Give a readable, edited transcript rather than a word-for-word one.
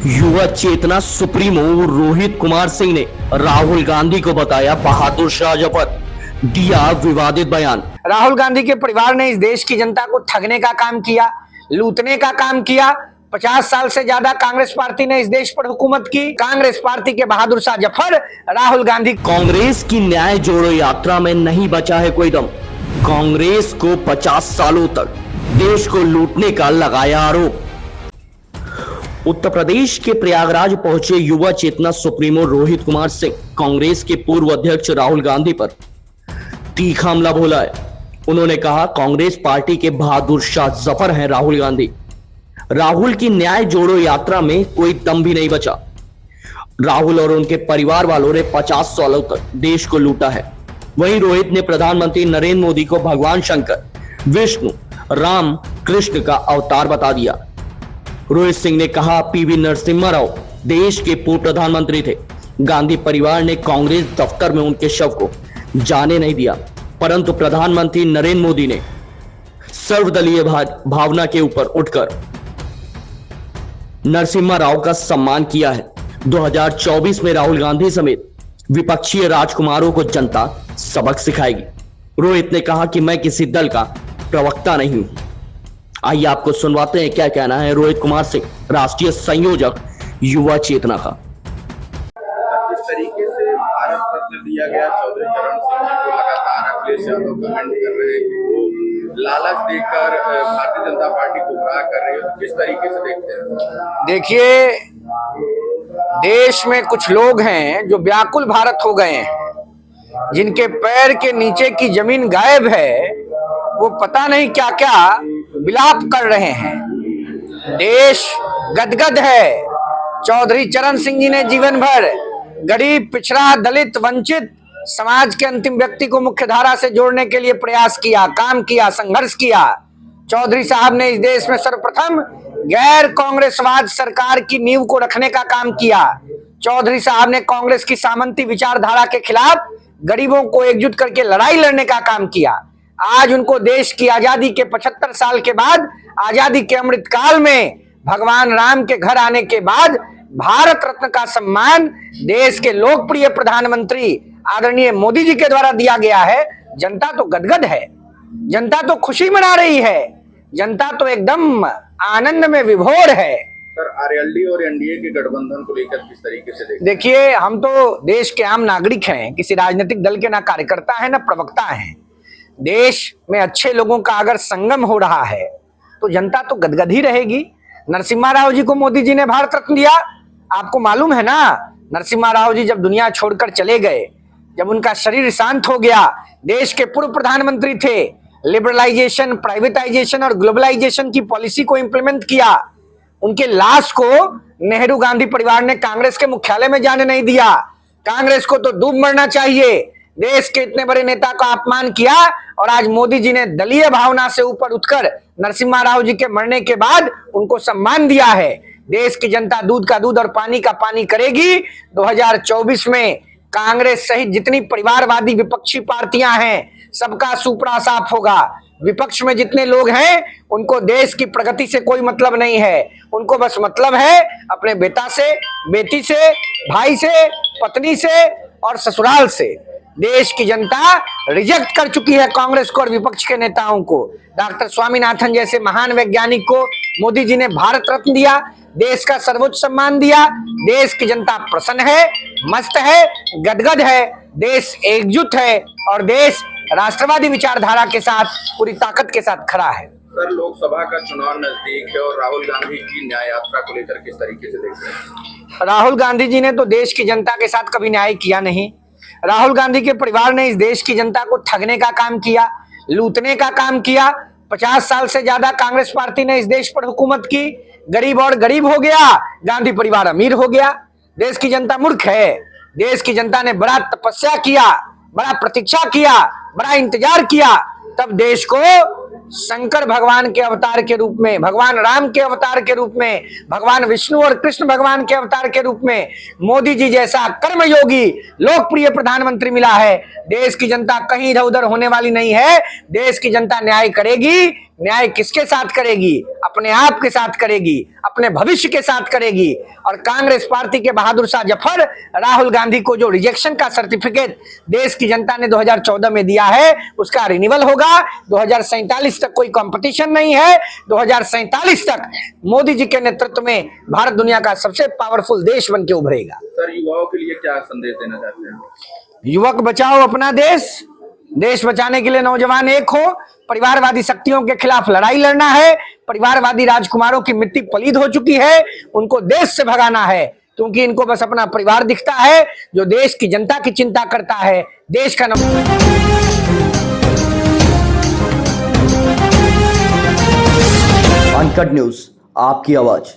युवा चेतना सुप्रीमो रोहित कुमार सिंह ने राहुल गांधी को बताया बहादुर शाह जफर, दिया विवादित बयान। राहुल गांधी के परिवार ने इस देश की जनता को ठगने का काम किया, लूटने का काम किया। 50 साल से ज्यादा कांग्रेस पार्टी ने इस देश पर हुकूमत की। कांग्रेस पार्टी के बहादुर शाह जफर राहुल गांधी। कांग्रेस की न्याय जोड़ो यात्रा में नहीं बचा है कोई दम। कांग्रेस को 50 सालों तक देश को लूटने का लगाया आरोप। उत्तर प्रदेश के प्रयागराज पहुंचे युवा चेतना सुप्रीमो रोहित कुमार सिंह कांग्रेस के पूर्व अध्यक्ष राहुल गांधी पर तीखा हमला बोला है। उन्होंने कहा, कांग्रेस पार्टी के बहादुर शाह जफर हैं राहुल गांधी। राहुल की न्याय जोड़ो यात्रा में कोई दम भी नहीं बचा। राहुल और उनके परिवार वालों ने 50 सालों तक देश को लूटा है। वहीं रोहित ने प्रधानमंत्री नरेंद्र मोदी को भगवान शंकर, विष्णु, राम, कृष्ण का अवतार बता दिया। रोहित सिंह ने कहा, पीवी नरसिम्हा राव देश के पूर्व प्रधानमंत्री थे। गांधी परिवार ने कांग्रेस दफ्तर में उनके शव को जाने नहीं दिया, परंतु प्रधानमंत्री नरेंद्र मोदी ने सर्वदलीय भावना के ऊपर उठकर नरसिम्हा राव का सम्मान किया है। 2024 में राहुल गांधी समेत विपक्षी राजकुमारों को जनता सबक सिखाएगी। रोहित ने कहा कि मैं किसी दल का प्रवक्ता नहीं हूं। आइए आपको सुनवाते हैं क्या कहना है रोहित कुमार सिंह, राष्ट्रीय संयोजक युवा चेतना का। इस तरीके से भारत रत्न दिया गया चौधरी चरण सिंह जी को लगातार अखिलेश यादव कमेंट कर रहे हैं कि वो लालच देकर भारतीय जनता पार्टी को गुमराह कर रही है। तो किस तरीके से देखते हैं? देखिए, देश में कुछ लोग हैं जो व्याकुल भारत हो गए हैं, जिनके पैर के नीचे की जमीन गायब है। वो पता नहीं क्या क्या विलाप कर रहे हैं। देश गदगद है। चौधरी चरण सिंह जी ने जीवन भर गरीब, पिछड़ा, दलित, वंचित समाज के अंतिम व्यक्ति को मुख्य धारा से जोड़ने के लिए प्रयास किया, काम किया, संघर्ष किया। चौधरी साहब ने इस देश में सर्वप्रथम गैर कांग्रेसवाद सरकार की नींव को रखने का काम किया। चौधरी साहब ने कांग्रेस की सामंती विचारधारा के खिलाफ गरीबों को एकजुट करके लड़ाई लड़ने का काम किया। आज उनको देश की आजादी के 75 साल के बाद, आजादी के अमृत काल में भगवान राम के घर आने के बाद भारत रत्न का सम्मान देश के लोकप्रिय प्रधानमंत्री आदरणीय मोदी जी के द्वारा दिया गया है। जनता तो गदगद है, जनता तो खुशी मना रही है, जनता तो एकदम आनंद में विभोर है। सर, आरएलडी और एनडीए के गठबंधन को लेकर किस तरीके से देखते हैं? देखिए, हम तो देश के आम नागरिक हैं, किसी राजनीतिक दल के ना कार्यकर्ता है ना प्रवक्ता है। देश में अच्छे लोगों का अगर संगम हो रहा है तो जनता तो गदगद ही रहेगी। नरसिम्हा राव जी को मोदी जी ने भारत रत्न दिया। आपको मालूम है ना, नरसिम्हा राव जी जब दुनिया छोड़कर चले गए, जब उनका शरीर शांत हो गया, देश के पूर्व प्रधानमंत्री थे, लिबरलाइजेशन, प्राइवेटाइजेशन और ग्लोबलाइजेशन की पॉलिसी को इंप्लीमेंट किया। उनके लाश को नेहरू गांधी परिवार ने कांग्रेस के मुख्यालय में जाने नहीं दिया। कांग्रेस को तो डूब मरना चाहिए। देश के इतने बड़े नेता का अपमान किया और आज मोदी जी ने दलीय भावना से ऊपर उठकर नरसिम्हा राव जी के मरने के बाद उनको सम्मान दिया है। देश की जनता दूध का दूध और पानी का पानी करेगी। 2024 में कांग्रेस सहित जितनी परिवारवादी विपक्षी पार्टियां हैं, सबका सुपड़ा साफ होगा। विपक्ष में जितने लोग हैं, उनको देश की प्रगति से कोई मतलब नहीं है। उनको बस मतलब है अपने बेटा से, बेटी से, भाई से, पत्नी से और ससुराल से। देश की जनता रिजेक्ट कर चुकी है कांग्रेस को और विपक्ष के नेताओं को। डॉक्टर स्वामीनाथन जैसे महान वैज्ञानिक को मोदी जी ने भारत रत्न दिया, देश का सर्वोच्च सम्मान दिया। देश की जनता प्रसन्न है, मस्त है, गदगद है, देश एकजुट है और देश राष्ट्रवादी विचारधारा के साथ पूरी ताकत के साथ खड़ा है। सर, लोकसभा का चुनाव नजदीक है और राहुल गांधी की न्याय यात्रा को लेकर किस तरीके से देखते हैं? राहुल गांधी जी ने तो देश की जनता के साथ कभी न्याय किया नहीं। राहुल गांधी के परिवार ने इस देश की जनता को ठगने का काम किया, लूटने का काम किया। 50 साल से ज्यादा कांग्रेस पार्टी ने इस देश पर हुकूमत की। गरीब और गरीब हो गया, गांधी परिवार अमीर हो गया। देश की जनता मूर्ख है। देश की जनता ने बड़ा तपस्या किया, बड़ा प्रतीक्षा किया, बड़ा इंतजार किया, तब देश को शंकर भगवान के अवतार के रूप में, भगवान राम के अवतार के रूप में, भगवान विष्णु और कृष्ण भगवान के अवतार के रूप में मोदी जी जैसा कर्मयोगी लोकप्रिय प्रधानमंत्री मिला है। देश की जनता कहीं इधर उधर होने वाली नहीं है। देश की जनता न्याय करेगी, न्याय किसके साथ करेगी? अपने आप के साथ करेगी, अपने भविष्य के साथ करेगी। और कांग्रेस पार्टी के बहादुर शाह जफर, राहुल गांधी को जो रिजेक्शन का सर्टिफिकेट देश की जनता ने 2014 में दिया है, उसका रिन्यूअल होगा। 2047 तक कोई कंपटीशन नहीं है। 2047 तक मोदी जी के नेतृत्व में भारत दुनिया का सबसे पावरफुल देश बन के उभरेगा। सर, युवाओं के लिए क्या संदेश देना चाहते हैं? युवक बचाओ अपना देश। देश बचाने के लिए नौजवान एक हो। परिवारवादी शक्तियों के खिलाफ लड़ाई लड़ना है। परिवारवादी राजकुमारों की मिट्टी पलीद हो चुकी है, उनको देश से भगाना है, क्योंकि इनको बस अपना परिवार दिखता है। जो देश की जनता की चिंता करता है, देश का अनकट न्यूज, आपकी आवाज।